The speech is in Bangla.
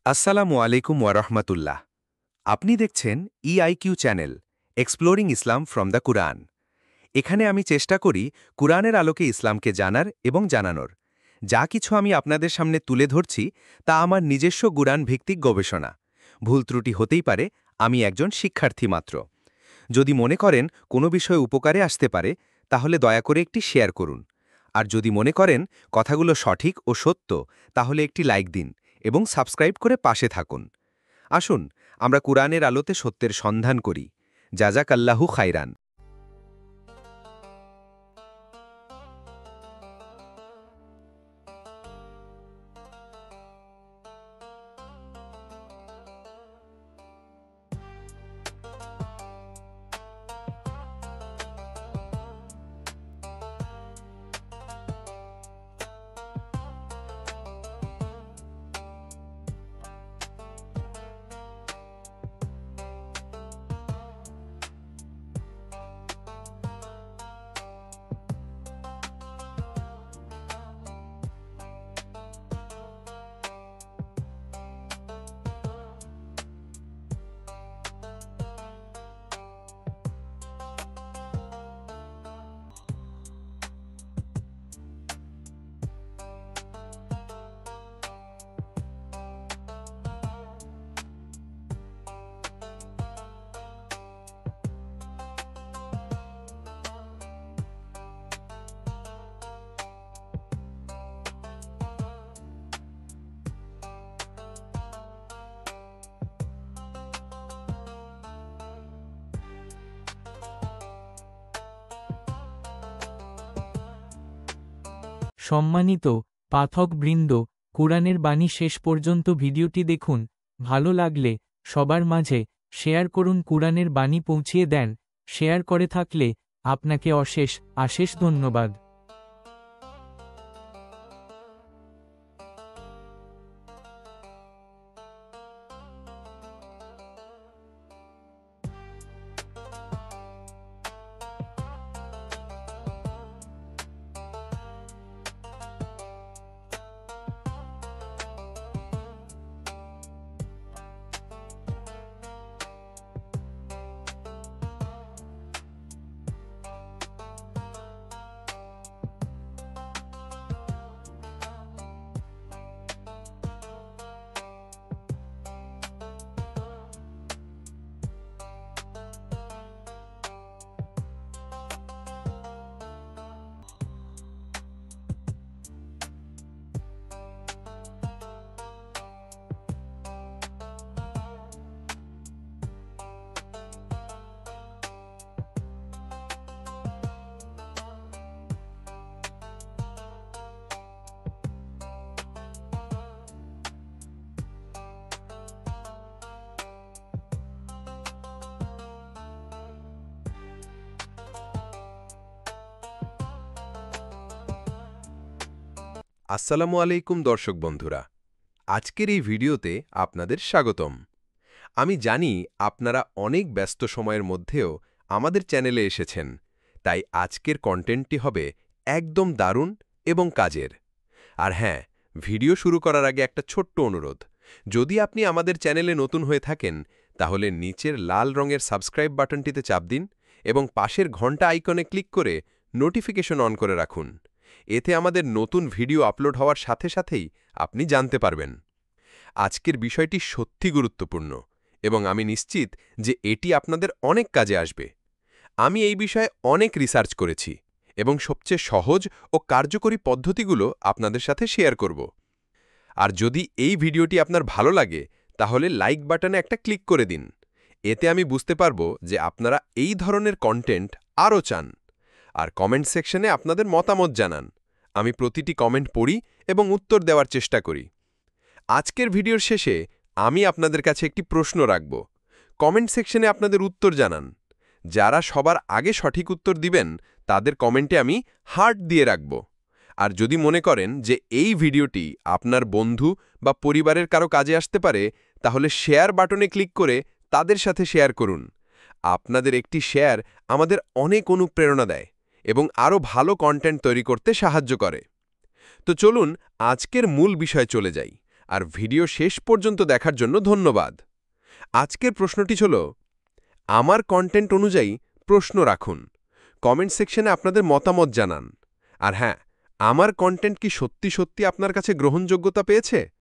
আসসালামু আলাইকুম ওয়ারহমাতুল্লাহ। আপনি দেখছেন EIQ channel exploring Islam from the Quran. এখানে আমি চেষ্টা করি কুরআনের আলোকে ইসলামকে জানার এবং জানানোর। যা কিছু আমি আপনাদের সামনে তুলে ধরছি তা আমার নিজস্ব কুরআন ভিত্তিক গবেষণা। ভুল ত্রুটি হতেই পারে, আমি একজন শিক্ষার্থী মাত্র। যদি মনে করেন কোনো বিষয় উপকারে আসতে পারে, তাহলে দয়া করে একটি শেয়ার করুন। আর যদি মনে করেন কথাগুলো সঠিক ও সত্য, তাহলে একটি লাইক দিন এবং সাবস্ক্রাইব করে পাশে থাকুন। আসুন আমরা কুরআনের আলোতে সত্যের সন্ধান করি। জাযাকাল্লাহু খাইরান। সম্মানিত পাঠকবৃন্দ, কুরআনের বাণী শেষ পর্যন্ত ভিডিওটি দেখুন। ভালো লাগলে সবার মাঝে শেয়ার করুন। কুরআনের বাণী পৌঁছিয়ে দেন। শেয়ার করে থাকলে আপনাকে অশেষ ধন্যবাদ। আসসালামু আলাইকুম দর্শক বন্ধুরা, আজকের এই ভিডিওতে আপনাদের স্বাগতম। আমি জানি আপনারা অনেক ব্যস্ত সময়ের মধ্যেও আমাদের চ্যানেলে এসেছেন, তাই আজকের কন্টেন্টটি হবে একদম দারুণ এবং কাজের। আর হ্যাঁ, ভিডিও শুরু করার আগে একটা ছোট্ট অনুরোধ। যদি আপনি আমাদের চ্যানেলে নতুন হয়ে থাকেন, তাহলে নিচের লাল রঙের সাবস্ক্রাইব বাটনটিতে চাপ দিন এবং পাশের ঘন্টা আইকনে ক্লিক করে নোটিফিকেশন অন করে রাখুন। এতে আমাদের নতুন ভিডিও আপলোড হওয়ার সাথে সাথেই আপনি জানতে পারবেন। আজকের বিষয়টি সত্যি গুরুত্বপূর্ণ এবং আমি নিশ্চিত যে এটি আপনাদের অনেক কাজে আসবে। আমি এই বিষয়ে অনেক রিসার্চ করেছি এবং সবচেয়ে সহজ ও কার্যকরী পদ্ধতিগুলো আপনাদের সাথে শেয়ার করব। আর যদি এই ভিডিওটি আপনার ভালো লাগে, তাহলে লাইক বাটনে একটা ক্লিক করে দিন। এতে আমি বুঝতে পারবো যে আপনারা এই ধরনের কন্টেন্ট আরও চান। আর কমেন্ট সেকশনে আপনাদের মতামত জানান। আমি প্রতিটি কমেন্ট পড়ি এবং উত্তর দেওয়ার চেষ্টা করি। আজকের ভিডিওর শেষে আমি আপনাদের কাছে একটি প্রশ্ন রাখব। কমেন্ট সেকশনে আপনাদের উত্তর জানান। যারা সবার আগে সঠিক উত্তর দিবেন, তাদের কমেন্টে আমি হার্ট দিয়ে রাখব। আর যদি মনে করেন যে এই ভিডিওটি আপনার বন্ধু বা পরিবারের কারো কাজে আসতে পারে, তাহলে শেয়ার বাটনে ক্লিক করে তাদের সাথে শেয়ার করুন। আপনাদের একটি শেয়ার আমাদের অনেক অনুপ্রেরণা দেয় এবং আরও ভালো কন্টেন্ট তৈরি করতে সাহায্য করে। তো চলুন আজকের মূল বিষয়ে চলে যাই। আর ভিডিও শেষ পর্যন্ত দেখার জন্য ধন্যবাদ। আজকের প্রশ্নটি হল, আমার কন্টেন্ট অনুযায়ী প্রশ্ন রাখুন। কমেন্ট সেকশনে আপনাদের মতামত জানান। আর হ্যাঁ, আমার কন্টেন্ট কি সত্যি সত্যি আপনার কাছে গ্রহণযোগ্যতা পেয়েছে?